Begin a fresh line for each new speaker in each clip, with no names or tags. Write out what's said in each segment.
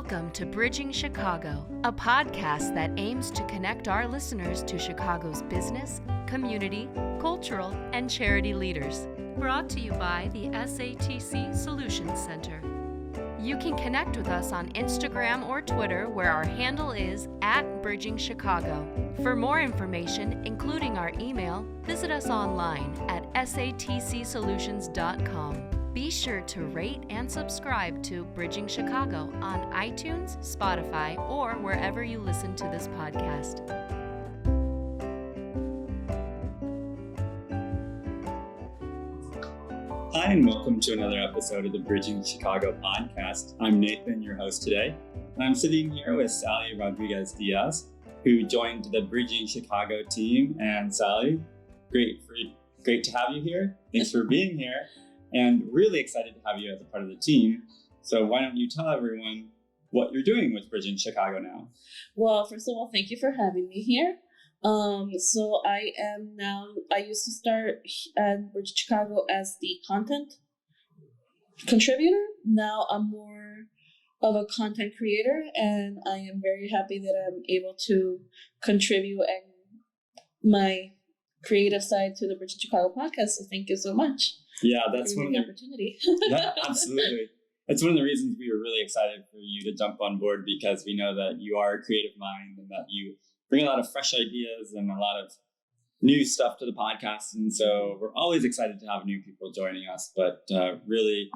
Welcome to Bridging Chicago, a podcast that aims to connect our listeners to Chicago's business, community, cultural, and charity leaders. Brought to you by the SATC Solutions Center. You can connect with us on Instagram or Twitter, where our handle is @BridgingChicago. For more information, including our email, visit us online at satcsolutions.com. Be sure to rate and subscribe to Bridging Chicago on iTunes, Spotify, or wherever you listen to this podcast.
Hi, and welcome to another episode of the Bridging Chicago podcast. I'm Nathan, your host today, and I'm sitting here with Sally Rodriguez-Diaz, who joined the Bridging Chicago team. And Sally, great to have you here. Thanks for being here, and really excited to have you as a part of the team. So why don't you tell everyone what you're doing with Bridging Chicago now?
Well, first of all, thank you for having me here. So I used to start at Bridge Chicago as the content contributor. Now I'm more of a content creator, and I am very happy that I'm able to contribute and my creative side to the Bridge Chicago podcast. So thank you so much.
Yeah, that's one of the
opportunity.
Yeah, absolutely. That's one of the reasons we were really excited for you to jump on board, because we know that you are a creative mind and that you bring a lot of fresh ideas and a lot of new stuff to the podcast. And so we're always excited to have new people joining us. But really,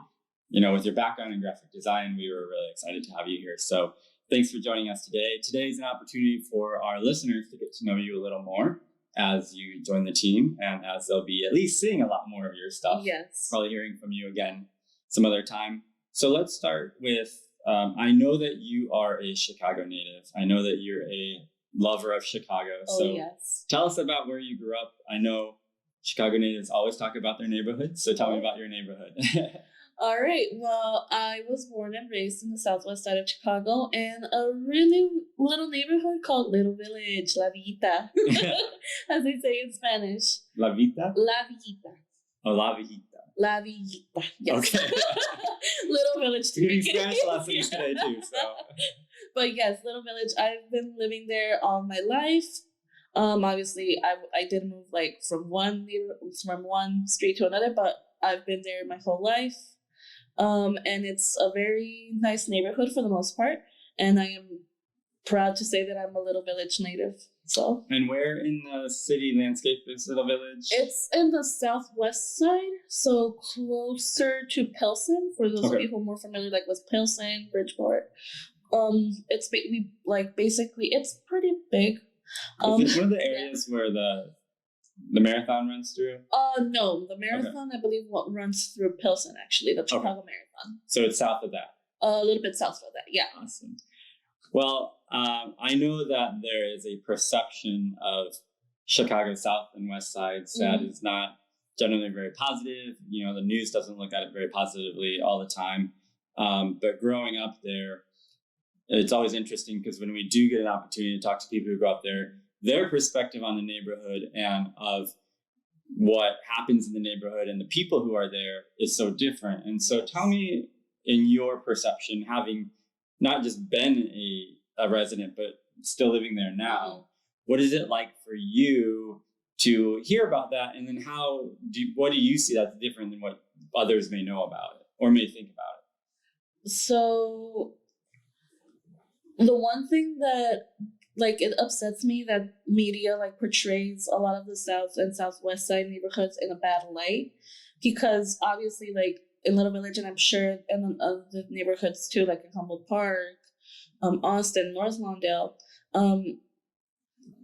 with your background in graphic design, we were really excited to have you here. So thanks for joining us today. Today is an opportunity for our listeners to get to know you a little more as you join the team, and as they'll be at least seeing a lot more of your stuff.
Yes.
Probably hearing from you again some other time. So let's start with, I know that you are a Chicago native. I know that you're a lover of Chicago. So
yes.
Tell us about where you grew up. I know Chicago natives always talk about their neighborhood. So tell me about your neighborhood.
All right. Well, I was born and raised in the southwest side of Chicago in a really little neighborhood called Little Village, La Villita, as they say in Spanish.
La Vita?
La Villita.
Oh, La Villita.
La Villita. Yes.
Okay.
Little Village.
We're getting Spanish lessons today too. So.
But yes, Little Village. I've been living there all my life. Obviously, I did move from one street to another, but I've been there my whole life. And it's a very nice neighborhood for the most part. And I am proud to say that I'm a Little Village native. So. And
where in the city landscape is Little Village?
It's in the southwest side, so closer to Pilsen. For those of you who are more familiar, with Pilsen, Bridgeport. It's basically it's pretty big.
Is it one of the areas where the marathon runs through?
No, the marathon I believe runs through Pilsen, actually, the Chicago Marathon.
So it's south of that.
A little bit south of that, yeah.
Awesome. Well, I know that there is a perception of Chicago South and West Sides that is not generally very positive. The news doesn't look at it very positively all the time. But growing up there, it's always interesting, because when we do get an opportunity to talk to people who grew up there, their perspective on the neighborhood and of what happens in the neighborhood and the people who are there is so different. And so tell me, in your perception, having not just been a resident, but still living there now, what is it like for you to hear about that? And then what do you see that's different than what others may know about it or may think about it?
So the one thing that it upsets me that media portrays a lot of the South and Southwest side neighborhoods in a bad light, because obviously in Little Village, and I'm sure in the neighborhoods too, in Humboldt Park, Austin, North Lawndale,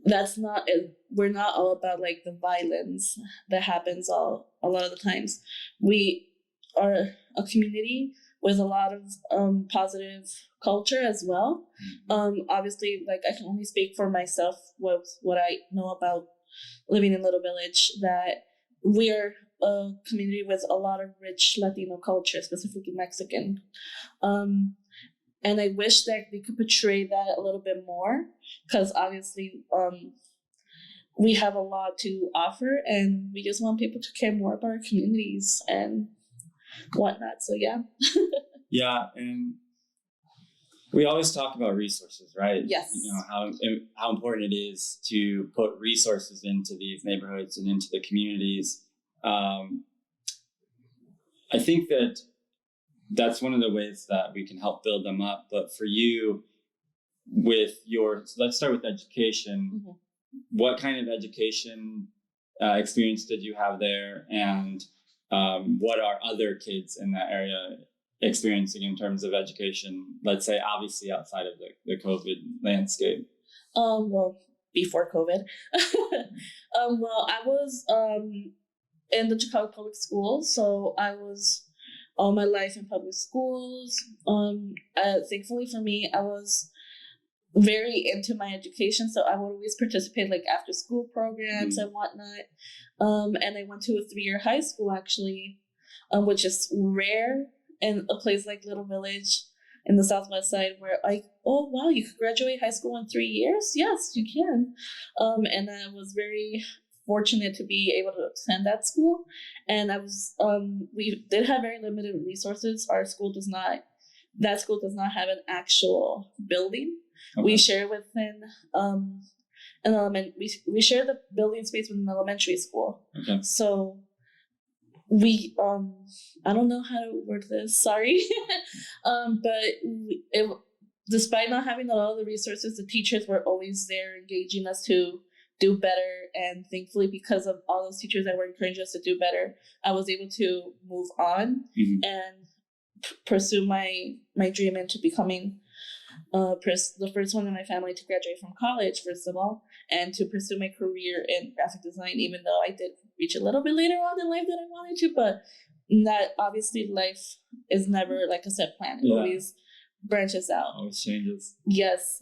that's not it. We're not all about the violence that happens a lot of the times. We are a community with a lot of positive culture as well. Obviously, I can only speak for myself with what I know about living in Little Village, that we're a community with a lot of rich Latino culture, specifically Mexican. And I wish that they could portray that a little bit more, because obviously we have a lot to offer, and we just want people to care more about our communities and whatnot. So yeah.
Yeah, and We always talk about resources, right?
Yes.
You know, how important it is to put resources into these neighborhoods and into the communities. I think that's one of the ways that we can help build them up. But for you, let's start with education.
Mm-hmm.
What kind of education experience did you have there? And what are other kids in that area experiencing in terms of education, let's say obviously outside of the COVID landscape?
Well, before COVID. Well, I was in the Chicago public schools, so I was all my life in public schools. Thankfully for me, I was very into my education, so I would always participate like after school programs and whatnot. And I went to a 3-year high school actually, which is rare in a place like Little Village in the Southwest Side, where like, oh wow, you could graduate high school in 3 years? Yes, you can. And I was very fortunate to be able to attend that school. And we did have very limited resources. That school does not have an actual building. Okay. We share within we share the building space with an elementary school. Okay. So we I don't know how to word this, sorry. But despite not having a lot of the resources, the teachers were always there engaging us to do better. And thankfully, because of all those teachers that were encouraging us to do better, I was able to move on and pursue my dream into becoming the first one in my family to graduate from college, first of all, and to pursue my career in graphic design, even though I did reach a little bit later on in life than I wanted to. But that obviously life is never like a set plan. It always branches out.
Always changes.
Yes.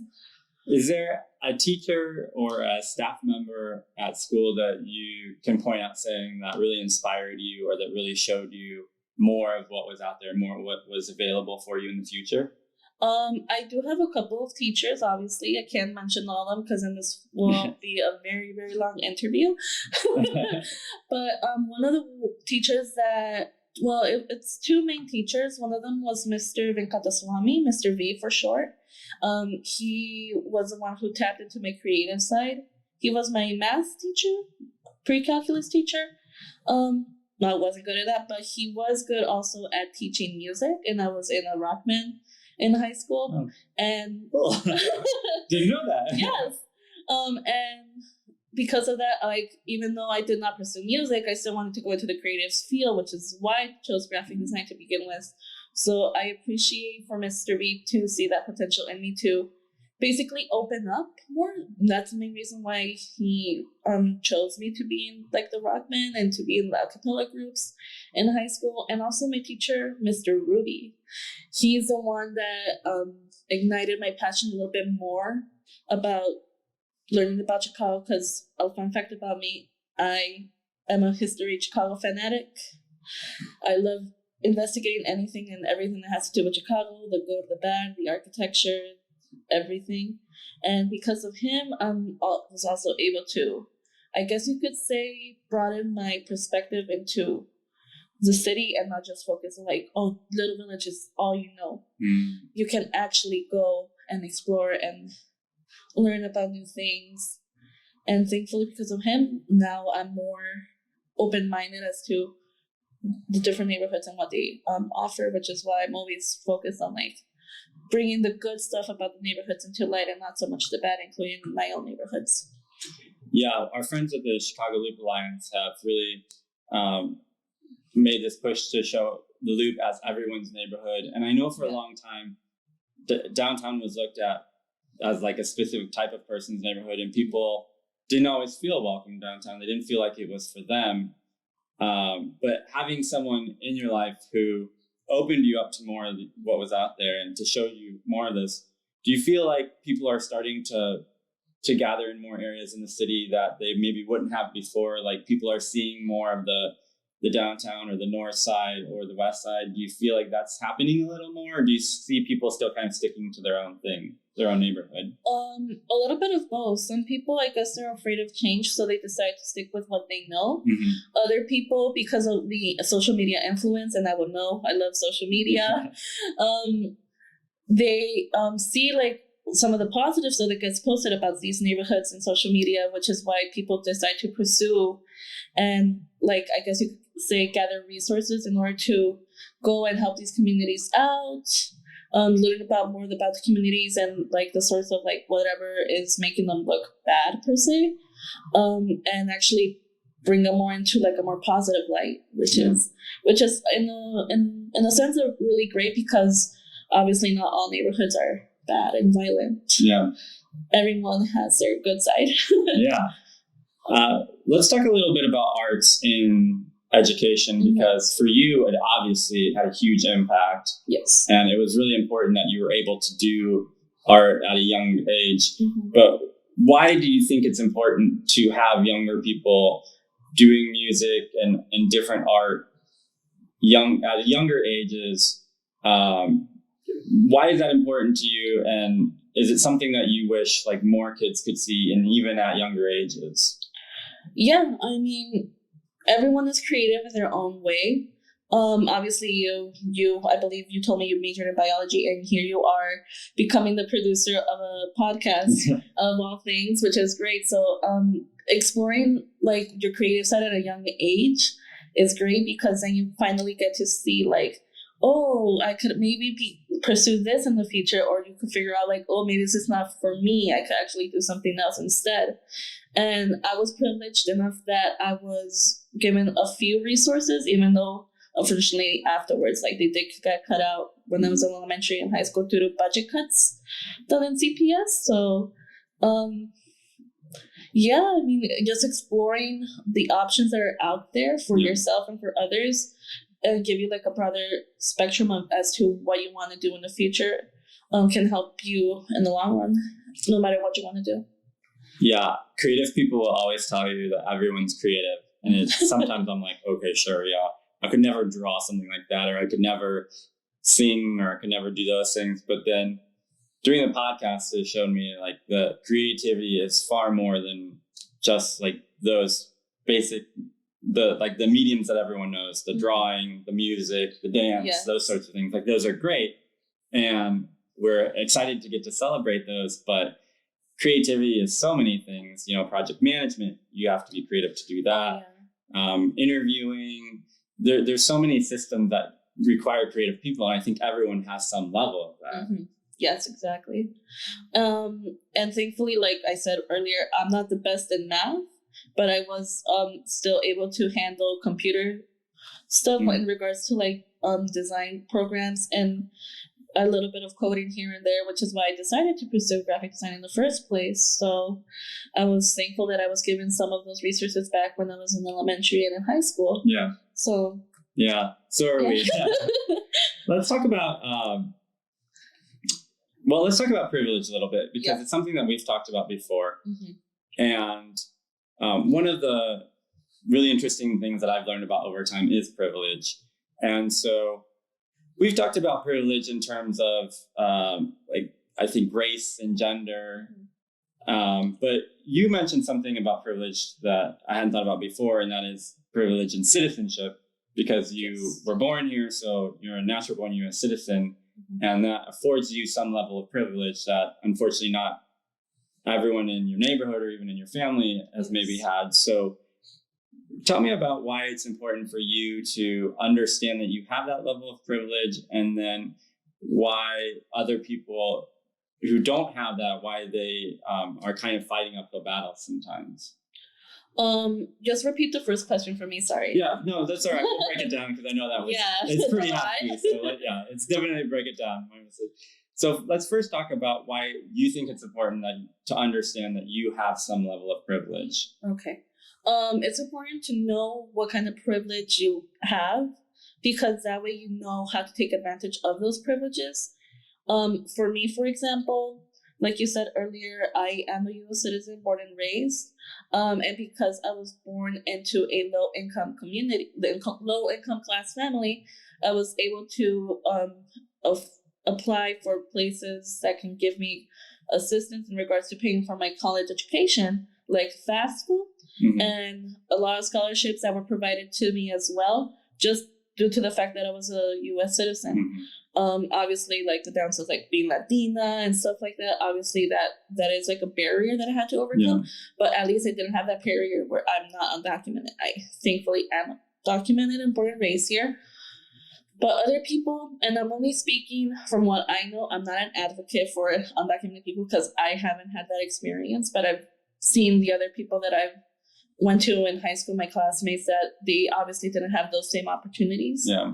Is there a teacher or a staff member at school that you can point out saying that really inspired you or that really showed you more of what was out there, more of what was available for you in the future?
I do have a couple of teachers, obviously. I can't mention all of them because then this will be a very, very long interview. But one of the teachers it's two main teachers. One of them was Mr. Venkataswamy, Mr. V for short. He was the one who tapped into my creative side. He was my math teacher, pre-calculus teacher. I wasn't good at that, but he was good also at teaching music, and I was in a rock band in high school. And
cool. Didn't know that.
Yes. And because of that, like, even though I did not pursue music, I still wanted to go into the creative field, which is why I chose graphic design to begin with. So I appreciate for Mr. B to see that potential in me to basically open up more. That's the main reason why he chose me to be in like the rock band and to be in the a cappella groups in high school. And also my teacher, Mr. Ruby. He's the one that ignited my passion a little bit more about learning about Chicago, because a fun fact about me, I am a history Chicago fanatic. I love investigating anything and everything that has to do with Chicago, the good, the bad, the architecture, everything. And because of him, I was also able to, I guess you could say, broaden my perspective into the city and not just focus on like, oh, Little Village is all you know. You can actually go and explore and learn about new things. And thankfully, because of him, now I'm more open-minded as to the different neighborhoods and what they offer, which is why I'm always focused on like bringing the good stuff about the neighborhoods into light and not so much the bad, including my own neighborhoods.
Yeah, our friends at the Chicago Loop Alliance have really made this push to show the Loop as everyone's neighborhood. And I know for a long time, downtown was looked at as like a specific type of person's neighborhood, and people didn't always feel welcome downtown. They didn't feel like it was for them. But having someone in your life who opened you up to more of what was out there and to show you more of this, do you feel like people are starting to gather in more areas in the city that they maybe wouldn't have before? Like people are seeing more of the downtown or the north side or the west side. Do you feel like that's happening a little more, or do you see people still kind of sticking to their own thing, their own neighborhood?
A little bit of both. Some people, I guess, they're afraid of change, so they decide to stick with what they know. Other people, because of the social media influence, and I would know, I love social media, they see like some of the positives that gets posted about these neighborhoods in social media, which is why people decide to pursue and, like, I guess you could say, gather resources in order to go and help these communities out, learn about more about the communities and like the source of like whatever is making them look bad per se, and actually bring them more into like a more positive light, which is in a sense really great, because obviously not all neighborhoods are bad and violent.
Yeah.
Everyone has their good side.
Yeah. Let's talk a little bit about arts in education, because for you, it obviously had a huge impact.
Yes.
And it was really important that you were able to do art at a young age. But why do you think it's important to have younger people doing music and different art at younger ages? Why is that important to you? And is it something that you wish like more kids could see, and even at younger ages?
Yeah, I mean, everyone is creative in their own way. Obviously, you, I believe you told me you majored in biology, and here you are becoming the producer of a podcast of all things, which is great. So, exploring like your creative side at a young age is great, because then you finally get to see like, oh, I could maybe pursue this in the future, or you could figure out like, oh, maybe this is not for me. I could actually do something else instead. And I was privileged enough that I was given a few resources, even though unfortunately afterwards, like they did get cut out when I was in elementary and high school due to budget cuts done in CPS. So, yeah, I mean, just exploring the options that are out there for yourself and for others, and give you like a broader spectrum of as to what you want to do in the future, can help you in the long run, no matter what you want to do.
Yeah, creative people will always tell you that everyone's creative, and it's sometimes I'm like, okay, sure, yeah, I could never draw something like that, or I could never sing, or I could never do those things. But then during the podcast, it showed me like the creativity is far more than just like those basic, the mediums that everyone knows, the drawing, the music, the dance, those sorts of things. Like those are great, and we're excited to get to celebrate those. But creativity is so many things. You know, project management, you have to be creative to do that. Interviewing, there's so many systems that require creative people, and I think everyone has some level of that.
Yes, exactly. And thankfully, like I said earlier, I'm not the best in math, but I was still able to handle computer stuff in regards to like design programs and a little bit of coding here and there, which is why I decided to pursue graphic design in the first place. So I was thankful that I was given some of those resources back when I was in elementary and in high school.
Yeah.
So.
Yeah. So are we. Let's talk about. Let's talk about privilege a little bit, because it's something that we've talked about before. And one of the really interesting things that I've learned about over time is privilege. And so we've talked about privilege in terms of I think race and gender. But you mentioned something about privilege that I hadn't thought about before, and that is privilege and citizenship, because you were born here, so you're a natural born U.S. citizen. And that affords you some level of privilege that unfortunately not everyone in your neighborhood or even in your family has maybe had. So tell me about why it's important for you to understand that you have that level of privilege, and then why other people who don't have that, why they are kind of fighting uphill battles sometimes.
Just repeat the first question for me. Sorry.
Yeah, no, that's all right. We'll break it down, because I know that was it's pretty hefty. So it's definitely break it down. So let's first talk about why you think it's important to understand that you have some level of privilege.
Okay. It's important to know what kind of privilege you have, because that way you know how to take advantage of those privileges. For me, for example, like you said earlier, I am a U.S. citizen, born and raised. And because I was born into a low-income community, low-income class family, I was able to apply for places that can give me assistance in regards to paying for my college education, like FAFSA, and a lot of scholarships that were provided to me as well, just due to the fact that I was a U.S. citizen. Obviously, like the downsides, like being Latina and stuff like that. Obviously, that is like a barrier that I had to overcome. But at least I didn't have that barrier where I'm not undocumented. I thankfully am documented and born and raised here. But other people, and I'm only speaking from what I know, I'm not an advocate for undocumented people because I haven't had that experience. But I've seen the other people that I've went to in high school, my classmates, that they obviously didn't have those same opportunities.
Yeah.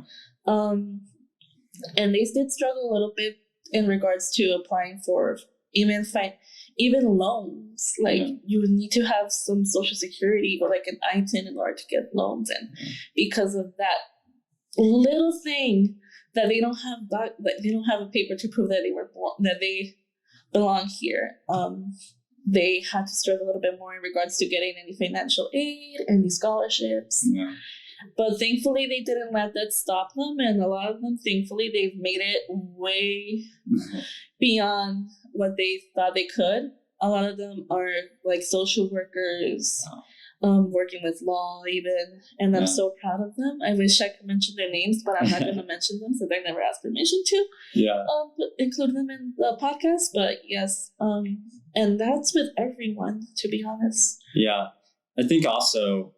And they did struggle a little bit in regards to applying for even loans. Like you would need to have some social security or like an ITIN in order to get loans, and because of that little thing that they don't have they don't have a paper to prove that they were born, that they belong here. They had to struggle a little bit more in regards to getting any financial aid, any scholarships.
Yeah.
But thankfully, they didn't let that stop them. And a lot of them, thankfully, they've made it way beyond what they thought they could. A lot of them are like social workers, working with law even. And I'm so proud of them. I wish I could mention their names, but I'm not going to mention them since I never asked permission to include them in the podcast. But yes, and that's with everyone, to be honest.
Yeah. I think also,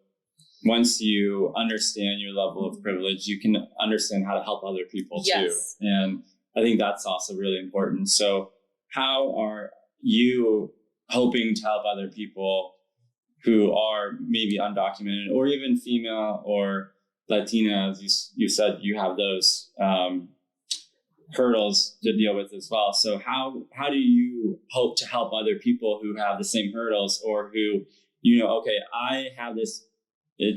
once you understand your level of privilege, you can understand how to help other people too. And I think that's also really important. So how are you hoping to help other people who are maybe undocumented or even female or Latina? As you said, you have those hurdles to deal with as well. So how do you hope to help other people who have the same hurdles, or who, okay, I have this,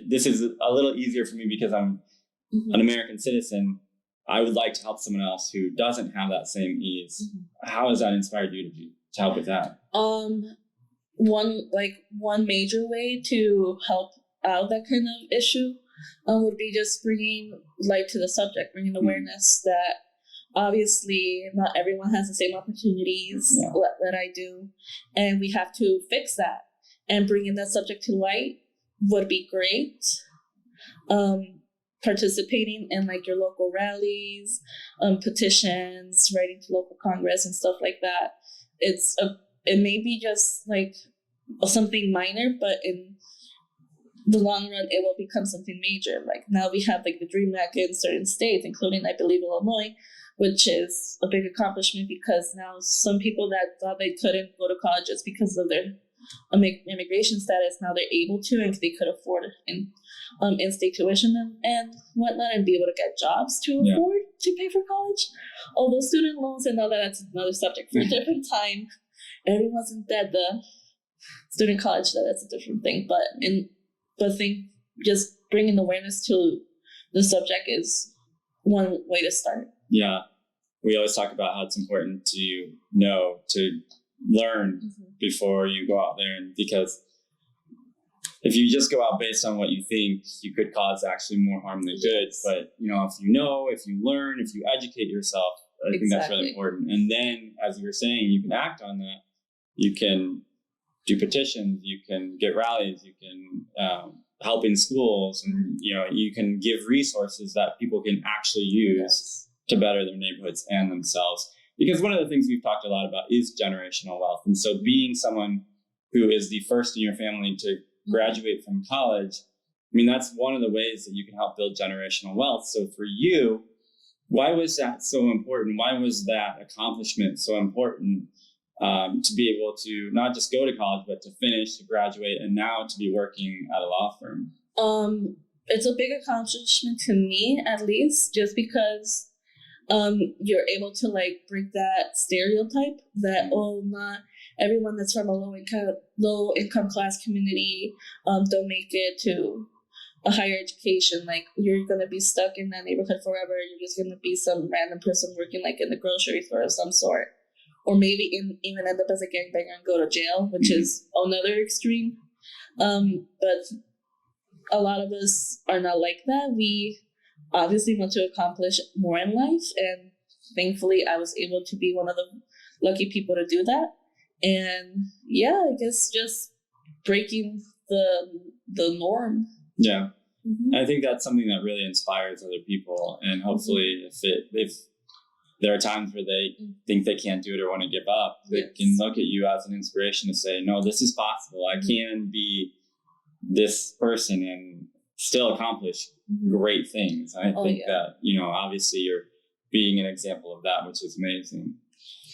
this is a little easier for me because I'm an American citizen. I would like to help someone else who doesn't have that same ease. How has that inspired you to help with that?
One major way to help out that kind of issue would be just bringing light to the subject, bringing awareness that obviously not everyone has the same opportunities that I do, and we have to fix that. And bringing that subject to light would be great. Participating in like your local rallies, petitions, writing to local Congress and stuff like that. It may be just like something minor, but in the long run, it will become something major. Like now we have like the DREAM Act in certain states, including I believe Illinois, which is a big accomplishment because now some people that thought they couldn't go to college just because of their immigration status, now they're able to, and they could afford in-state tuition and whatnot, and be able to get jobs to afford to pay for college. Although student loans, and all that's another subject for a different time. Everyone's in debt. The student college debt, that's a different thing. But I think just bringing awareness to the subject is one way to start. Yeah,
we always talk about how it's important to learn before you go out there, and because if you just go out based on what you think, you could cause actually more harm than good. But if you learn, if you educate yourself, I think that's really important. And then, as you were saying, you can act on that. You can do petitions, you can get rallies, you can help in schools, and you can give resources that people can actually use to better their neighborhoods and themselves. Because one of the things we've talked a lot about is generational wealth. And so being someone who is the first in your family to graduate from college, that's one of the ways that you can help build generational wealth. So for you, why was that so important? Why was that accomplishment so important, to be able to not just go to college, but to finish, to graduate, and now to be working at a law firm?
It's a big accomplishment to me, at least, just because you're able to like break that stereotype that not everyone that's from a low income class community don't make it to a higher education. Like you're gonna be stuck in that neighborhood forever. You're just gonna be some random person working like in the grocery store of some sort, or maybe even end up as a gangbanger and go to jail, which is another extreme. But a lot of us are not like that. We obviously want to accomplish more in life, and thankfully I was able to be one of the lucky people to do that. And I guess just breaking the norm.
I think that's something that really inspires other people, and hopefully if there are times where they think they can't do it or want to give up. They can look at you as an inspiration to say, no, this is possible. I can be this person and still accomplish great things. I think that, obviously you're being an example of that, which is amazing.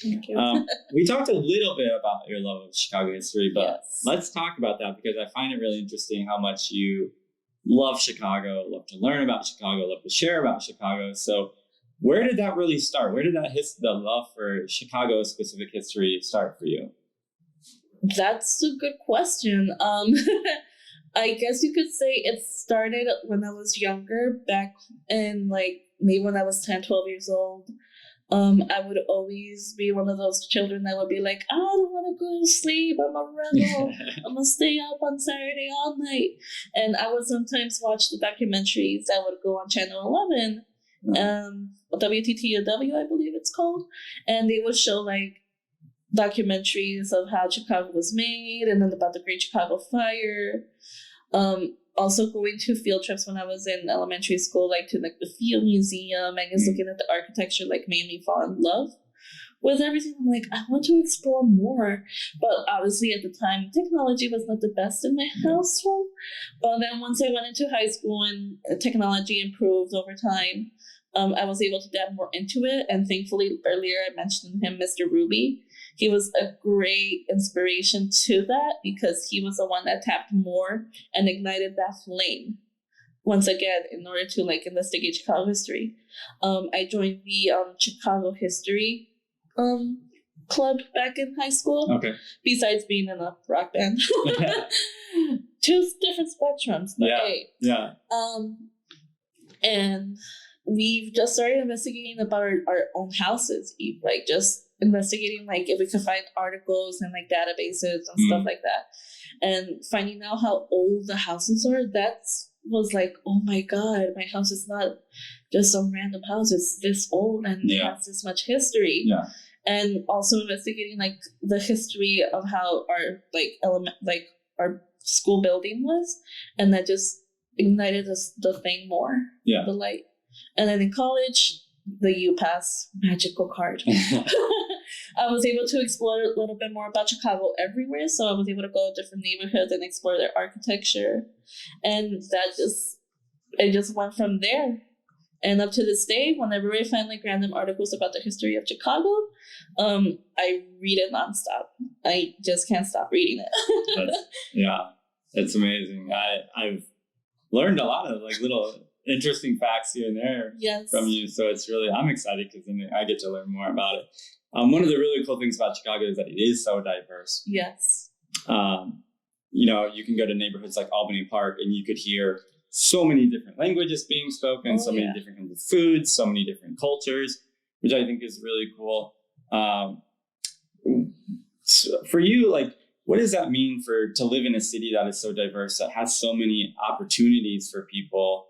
Thank you.
We talked a little bit about your love of Chicago history, but let's talk about that because I find it really interesting how much you love Chicago, love to learn about Chicago, love to share about Chicago. So where did that really start? Where did the love for Chicago specific history start for you?
That's a good question. I guess you could say it started when I was younger, back in maybe when I was 10, 12 years old. I would always be one of those children that would be like, I don't want to go to sleep. I'm a rebel. I'm going to stay up on Saturday all night. And I would sometimes watch the documentaries that would go on Channel 11, WTTW, I believe it's called. And they would show documentaries of how Chicago was made and then about the Great Chicago Fire. Also going to field trips when I was in elementary school, to the Field Museum, and just looking at the architecture, made me fall in love with everything. I'm like, I want to explore more. But obviously at the time, technology was not the best in my household. But then once I went into high school and technology improved over time, I was able to dive more into it. And thankfully, earlier I mentioned him, Mr. Ruby. He was a great inspiration to that because he was the one that tapped more and ignited that flame once again in order to investigate Chicago history. I joined the Chicago History club back in high school. Okay. Besides being in a rock band. Two different spectrums, but hey. Yeah. And we've just started investigating about our own houses, just investigating if we could find articles and databases and stuff like that, and finding out how old the houses are. That was oh my god, my house is not just some random house, it's this old and it has this much history. And also investigating the history of how our our school building was, and that just ignited the thing more, the light. And then in college, the UPass magical card. I was able to explore a little bit more about Chicago everywhere. So I was able to go to different neighborhoods and explore their architecture. And it just went from there. And up to this day, whenever I find random articles about the history of Chicago, I read it nonstop. I just can't stop reading it. It's amazing.
I've learned a lot of little interesting facts here and there from you. So it's really, I'm excited because then I get to learn more about it. One of the really cool things about Chicago is that it is so diverse.
Yes.
You can go to neighborhoods like Albany Park and you could hear so many different languages being spoken, many different kinds of foods, so many different cultures, which I think is really cool. So for you, what does that mean to live in a city that is so diverse, that has so many opportunities for people?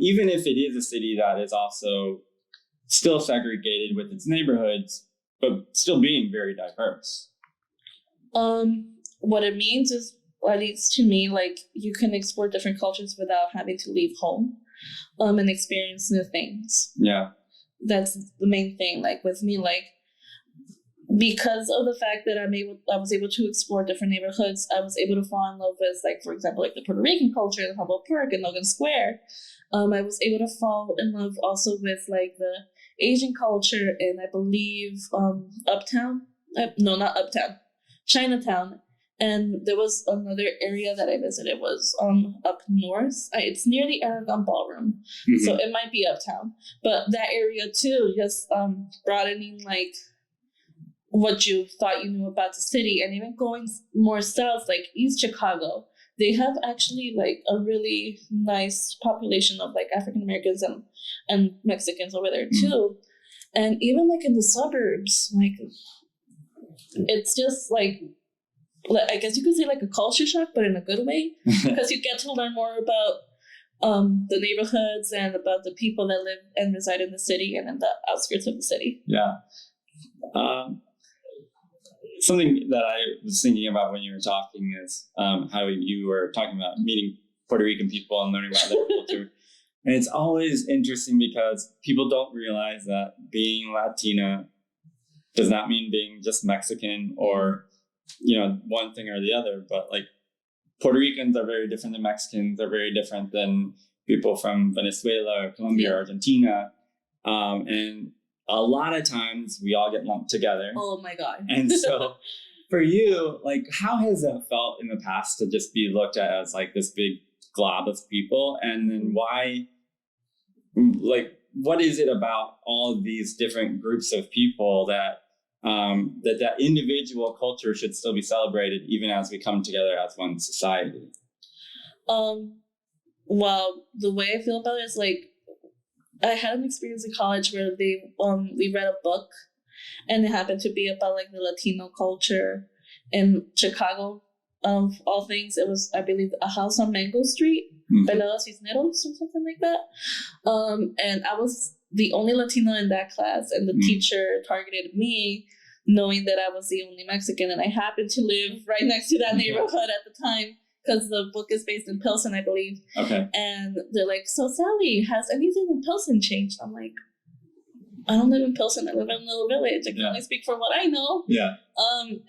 Even if it is a city that is also still segregated with its neighborhoods, but still being very diverse.
What it means is, at least to me, you can explore different cultures without having to leave home, and experience new things. Yeah. That's the main thing. With me, because of the fact that I was able to explore different neighborhoods, I was able to fall in love with, for example, the Puerto Rican culture in Humboldt Park and Logan Square. I was able to fall in love also with the Asian culture in, I believe, Uptown. No, not Uptown, Chinatown. And there was another area that I visited was up north. It's near the Aragon Ballroom, so it might be Uptown. But that area too, just broadening what you thought you knew about the city, and even going more south, East Chicago. They have actually a really nice population of African Americans and Mexicans over there too. And even in the suburbs, it's just I guess you could say a culture shock, but in a good way, because you get to learn more about the neighborhoods and about the people that live and reside in the city and in the outskirts of the city. Yeah.
Something that I was thinking about when you were talking is how you were talking about meeting Puerto Rican people and learning about their culture. And it's always interesting because people don't realize that being Latina does not mean being just Mexican or, one thing or the other. But like Puerto Ricans are very different than Mexicans, are very different than people from Venezuela or Colombia or Argentina. And a lot of times we all get lumped together.
Oh my God.
And so for you, like, how has that felt in the past to just be looked at as like this big glob of people? And then why, like, what is it about all of these different groups of people that that individual culture should still be celebrated even as we come together as one society?
Well, the way I feel about it is like, I had an experience in college where we read a book, and it happened to be about like the Latino culture in Chicago. Of all things, it was, I believe, a house on Mango Street, Pelados Cisneros or something like that. And I was the only Latina in that class, and the teacher targeted me, knowing that I was the only Mexican, and I happened to live right next to that neighborhood at the time, because the book is based in Pilsen, I believe. Okay. And they're like, so Sally, has anything in Pilsen changed? I'm like, I don't live in Pilsen. I live in a little village. I can only speak for what I know. Yeah.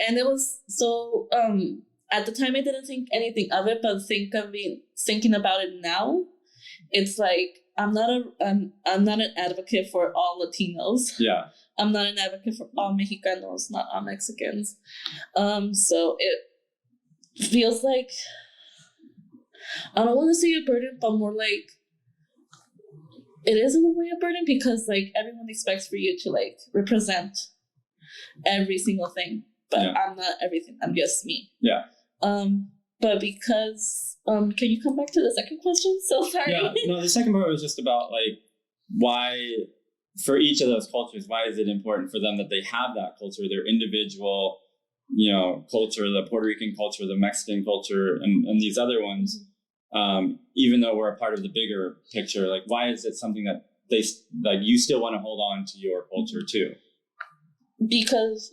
And it was so, at the time I didn't think anything of it, but thinking about it now, it's like, I'm not an advocate for all Latinos. Yeah. I'm not an advocate for all Mexicanos, not all Mexicans. So it feels like, I don't want to say a burden, but more like, it is in a way a burden, because like everyone expects for you to like represent every single thing, but I'm not everything. I'm just me. Yeah. But because can you come back to the second question? So sorry.
Yeah. No, the second part was just about like why, for each of those cultures, why is it important for them that they have that culture, their individual, culture, the Puerto Rican culture, the Mexican culture, and these other ones. Even though we're a part of the bigger picture, like, why is it something that you still want to hold on to your culture too?
Because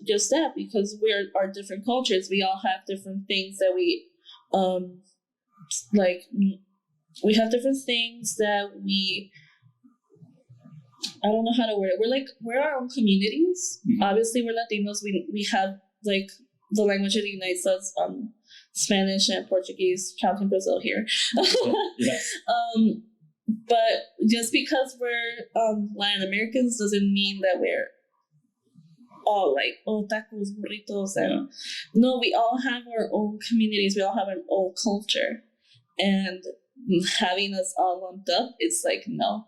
we're our different cultures. We all have different things that we have different things that I don't know how to word it. We're our own communities. Mm-hmm. Obviously, we're Latinos. We have like the language that unites us. Spanish and Portuguese, counting Brazil here. Yes. But just because we're Latin Americans doesn't mean that we're all like, tacos, burritos, and no, we all have our own communities. We all have our own culture, and having us all lumped up, it's like, no.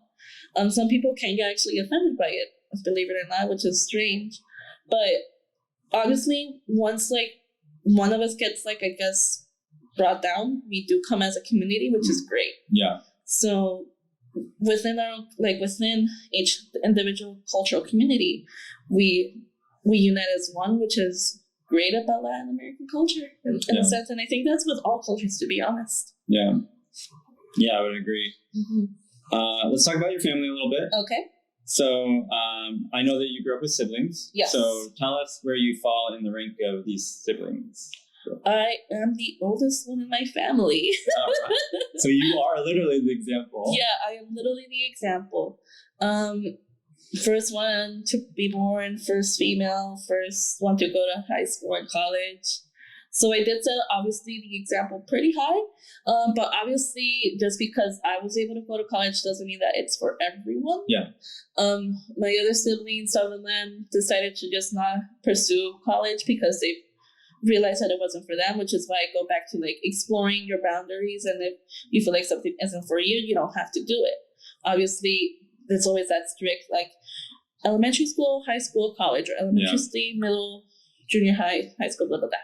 Some people can get actually offended by it, believe it or not, which is strange. But honestly, once like one of us gets like, I guess, brought down, we do come as a community, which is great. Yeah. So within each individual cultural community, we unite as one, which is great about Latin American culture in a sense. And I think that's with all cultures, to be honest.
Yeah. Yeah, I would agree. Mm-hmm. Let's talk about your family a little bit. Okay. So I know that you grew up with siblings. Yes. So tell us where you fall in the rank of these siblings.
I am the oldest one in my family.
Right. So you are literally the example.
Yeah, I am literally the example. First one to be born, first female, first one to go to high school and college. So I did set, obviously, the example pretty high. But obviously, just because I was able to go to college doesn't mean that it's for everyone. Yeah. My other siblings, some of them decided to just not pursue college because they realized that it wasn't for them, which is why I go back to like exploring your boundaries. And if you feel like something isn't for you, you don't have to do it. Obviously, there's always that strict, like elementary school, high school, college, or elementary school, middle, junior high, high school, blah, blah, blah.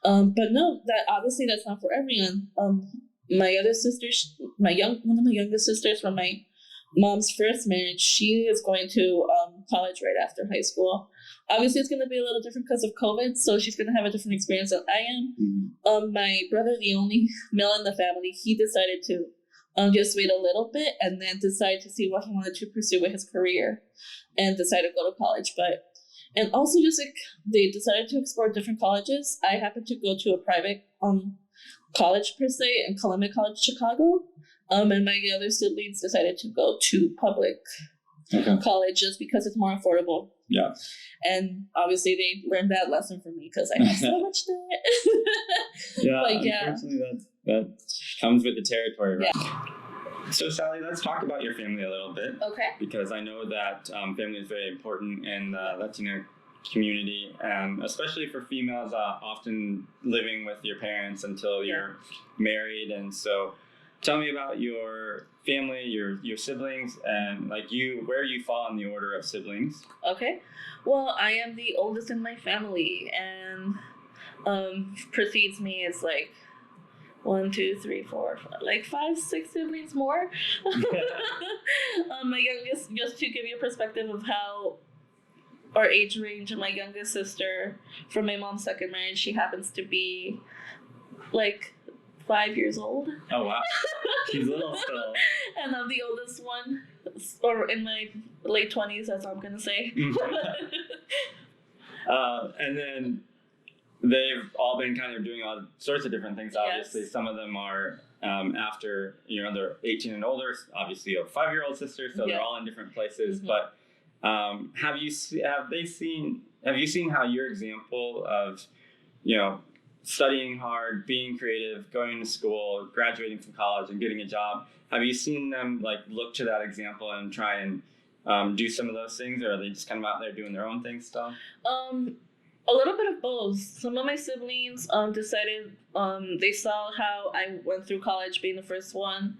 But no, that's not for everyone. My other sisters, one of my youngest sisters from my mom's first marriage, she is going to college right after high school. Obviously, it's going to be a little different because of COVID, so she's going to have a different experience than I am. Mm-hmm. My brother, the only male in the family, he decided to just wait a little bit and then decide to see what he wanted to pursue with his career, and decided to go to college. And also just like they decided to explore different colleges. I happened to go to a private college per se in Columbia College, Chicago. And my other siblings decided to go to public college just because it's more affordable.
Yeah.
And obviously they learned that lesson from me because I have so much debt.
Yeah,
But yeah.
Unfortunately that comes with the territory, right?
Yeah.
So Sally, let's talk about your family a little bit.
Okay.
Because I know that family is very important in the Latino community, and especially for females, often living with your parents until you're married. And so tell me about your family, your siblings, and like where you fall in the order of siblings.
Okay. Well, I am the oldest in my family, and precedes me is like 1, 2, 3, 4, 5, like 5, 6 siblings more. My youngest, just to give you a perspective of how our age range, and my youngest sister from my mom's second marriage, she happens to be like 5 years old.
Oh wow, she's little still.
And I'm the oldest one, or in my late 20s, that's all I'm gonna say.
And then they've all been kind of doing all sorts of different things. Obviously,
Yes.
some of them are after they're 18 and older. Obviously, you have a 5-year-old sister, so they're all in different places.
Mm-hmm.
But have you seen how your example of studying hard, being creative, going to school, graduating from college, and getting a job? Have you seen them like look to that example and try and do some of those things, or are they just kind of out there doing their own thing still?
A little bit of both. Some of my siblings decided they saw how I went through college, being the first one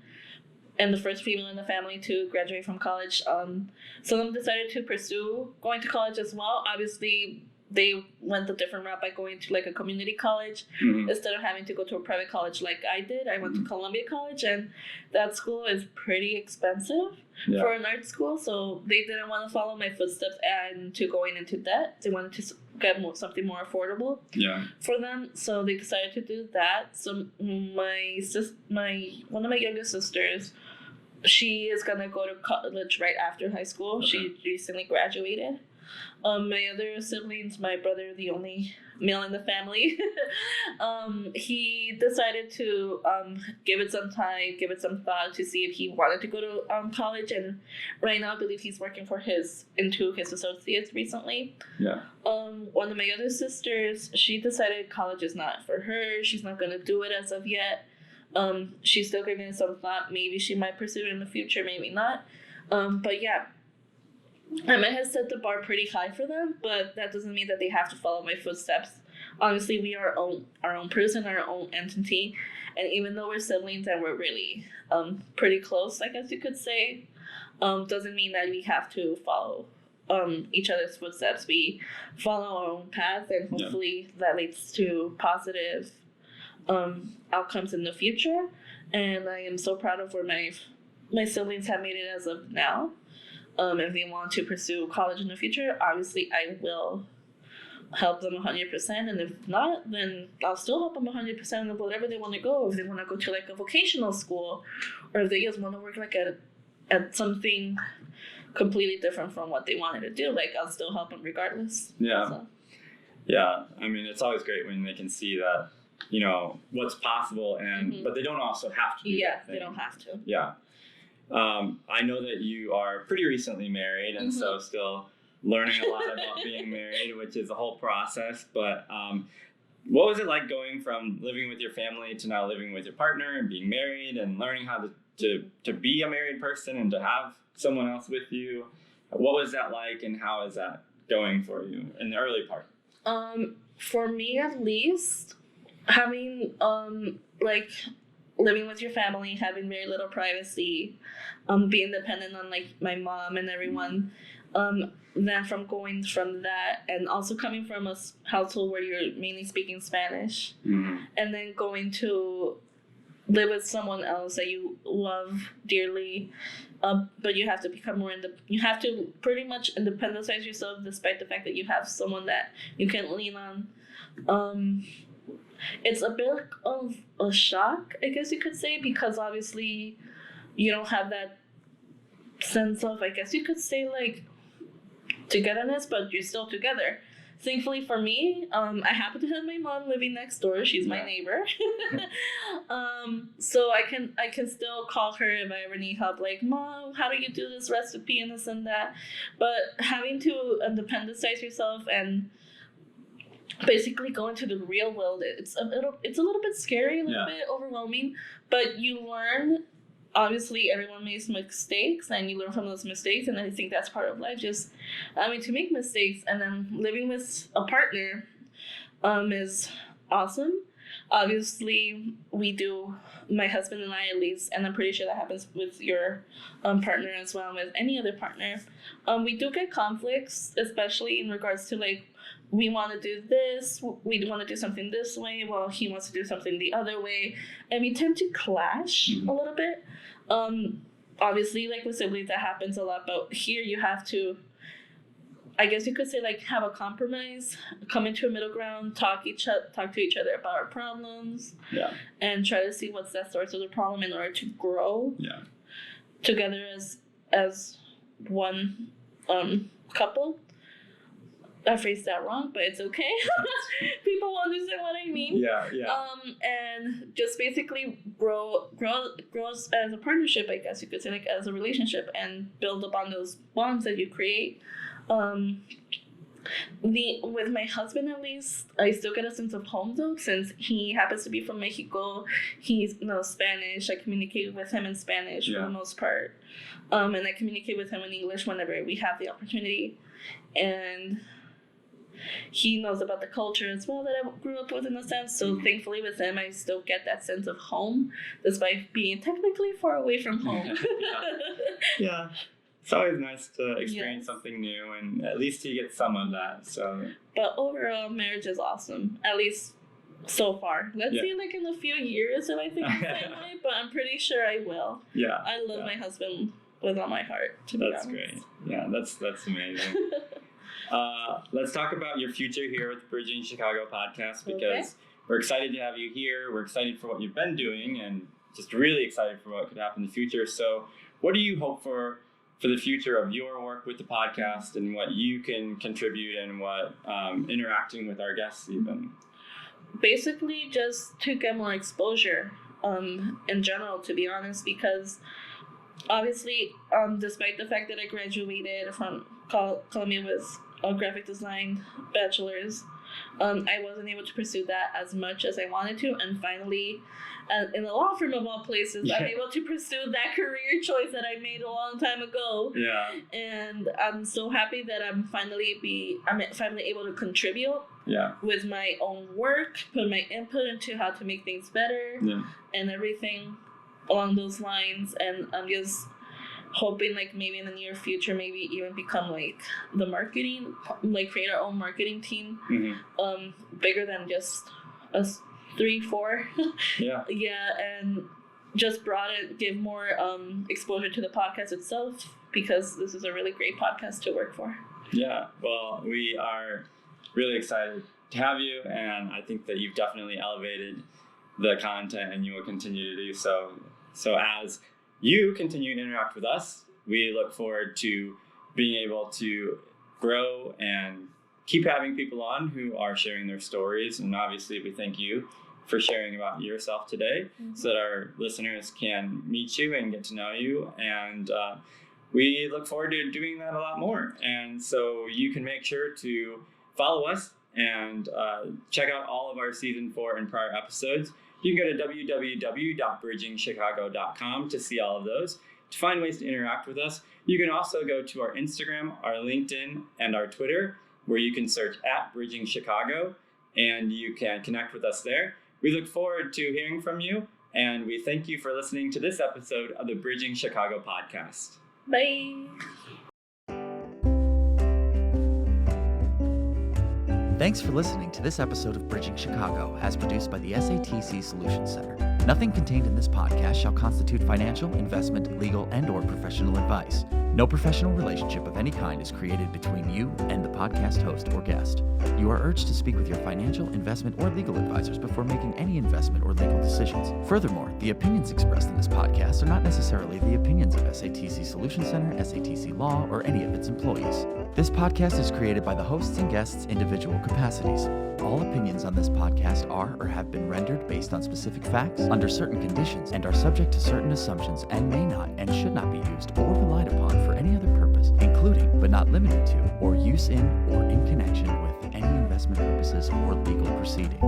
and the first female in the family to graduate from college. Some of them decided to pursue going to college as well. Obviously, they went a different route by going to like a community college instead of having to go to a private college like I did. I went to Columbia College, and that school is pretty expensive for an art school. So they didn't want to follow my footsteps and to going into debt. They wanted to get something more affordable for them. So they decided to do that. So one of my youngest sisters, she is gonna go to college right after high school. Okay. She recently graduated. My other siblings, my brother, the only male in the family, he decided to give it some time, give it some thought to see if he wanted to go to college. And right now, I believe he's working into his associates recently. Yeah. One of my other sisters, she decided college is not for her. She's not going to do it as of yet. She's still giving it some thought. Maybe she might pursue it in the future, maybe not. But yeah. I might have set the bar pretty high for them, but that doesn't mean that they have to follow my footsteps. Honestly, we are our own person, our own entity, and even though we're siblings and we're really pretty close, I guess you could say, doesn't mean that we have to follow each other's footsteps. We follow our own path, and hopefully that leads to positive outcomes in the future. And I am so proud of where my siblings have made it as of now. If they want to pursue college in the future, obviously I will help them 100%. And if not, then I'll still help them 100% of whatever they want to go. If they want to go to like a vocational school, or if they just want to work like at something completely different from what they wanted to do, like I'll still help them regardless.
Yeah.
So.
Yeah. I mean, it's always great when they can see that, what's possible, and but they don't also have to do that thing.
They don't have to.
Yeah. I know that you are pretty recently married, and so still learning a lot about being married, which is a whole process. But what was it like going from living with your family to now living with your partner and being married and learning how to be a married person and to have someone else with you? What was that like, and how is that going for you in the early part?
For me, at least, having living with your family, having very little privacy, being dependent on like my mom and everyone, then going from that, and also coming from a household where you're mainly speaking Spanish, and then going to live with someone else that you love dearly, but you have to become you have to pretty much independendize yourself, despite the fact that you have someone that you can lean on. It's a bit of a shock, I guess you could say, because obviously you don't have that sense of, I guess you could say, like, togetherness, but you're still together. thankfully for me, I happen to have my mom living next door. She's my
Yeah.
neighbor. So I can still call her if I ever need help, like, Mom, how do you do this recipe and this and that. But having to independendize yourself and basically go into the real world, it's a little bit scary, a little bit overwhelming, but you learn. Obviously, everyone makes mistakes, and you learn from those mistakes, and I think that's part of life. Just, to make mistakes, and then living with a partner, is awesome. Obviously, we do. My husband and I, at least, and I'm pretty sure that happens with your partner as well, with any other partner. We do get conflicts, especially in regards to like, we want to do this, we want to do something this way, while he wants to do something the other way, and we tend to clash a little bit. Obviously, like with siblings, that happens a lot, but here you have to, I guess you could say, like, have a compromise, come into a middle ground, talk to each other about our problems, and try to see what's that source of the problem in order to grow together as one couple. I phrased that wrong, but it's okay. People will understand what I mean. And just basically grow as a partnership, I guess you could say, like as a relationship, and build upon those bonds that you create. With my husband, at least, I still get a sense of home though, since he happens to be from Mexico. He knows Spanish. I communicate with him in Spanish for the most part, and I communicate with him in English whenever we have the opportunity, and he knows about the culture as well that I grew up with, in a sense. So thankfully with him, I still get that sense of home, despite being technically far away from home.
Yeah. It's always nice to experience something new, and at least you get some of that. So,
but overall, marriage is awesome, at least so far. Let's see, like in a few years, if I think the same way, but I'm pretty sure I will.
Yeah.
I love my husband with all my heart, to be honest.
That's great. Yeah, that's amazing. Let's talk about your future here with the Bridging Chicago podcast, because we're excited to have you here. We're excited for what you've been doing, and just really excited for what could happen in the future. So what do you hope for the future of your work with the podcast, and what you can contribute, and what interacting with our guests even?
Basically just to get more exposure in general, to be honest, because obviously despite the fact that I graduated from Columbia with a graphic design bachelor's, I wasn't able to pursue that as much as I wanted to, and finally in a law firm of all places, I'm able to pursue that career choice that I made a long time ago. And I'm so happy that I'm finally able to contribute with my own work, put my input into how to make things better and everything along those lines. And I'm just hoping, like, maybe in the near future, maybe even become like the marketing, like create our own marketing team, bigger than just us 3-4. And just give more exposure to the podcast itself, because this is a really great podcast to work for.
Well, we are really excited to have you, and I think that you've definitely elevated the content, and you will continue to do so. So as you continue to interact with us, we look forward to being able to grow and keep having people on who are sharing their stories. And obviously we thank you for sharing about yourself today, so that our listeners can meet you and get to know you. And we look forward to doing that a lot more. And so you can make sure to follow us and check out all of our season 4 and prior episodes. You can go to www.bridgingchicago.com to see all of those, to find ways to interact with us. You can also go to our Instagram, our LinkedIn, and our Twitter, where you can search @BridgingChicago, and you can connect with us there. We look forward to hearing from you, and we thank you for listening to this episode of the Bridging Chicago podcast.
Bye.
Thanks for listening to this episode of Bridging Chicago, as produced by the SATC Solutions Center. Nothing contained in this podcast shall constitute financial, investment, legal, and/or professional advice. No professional relationship of any kind is created between you and the podcast host or guest. You are urged to speak with your financial, investment, or legal advisors before making any investment or legal decisions. Furthermore, the opinions expressed in this podcast are not necessarily the opinions of SATC Solutions Center, SATC Law, or any of its employees. This podcast is created by the hosts and guests' individual capacities. All opinions on this podcast are or have been rendered based on specific facts, under certain conditions, and are subject to certain assumptions and may not and should not be used or relied upon for any other purpose, including, but not limited to, or use in or in connection with any investment purposes or legal proceeding.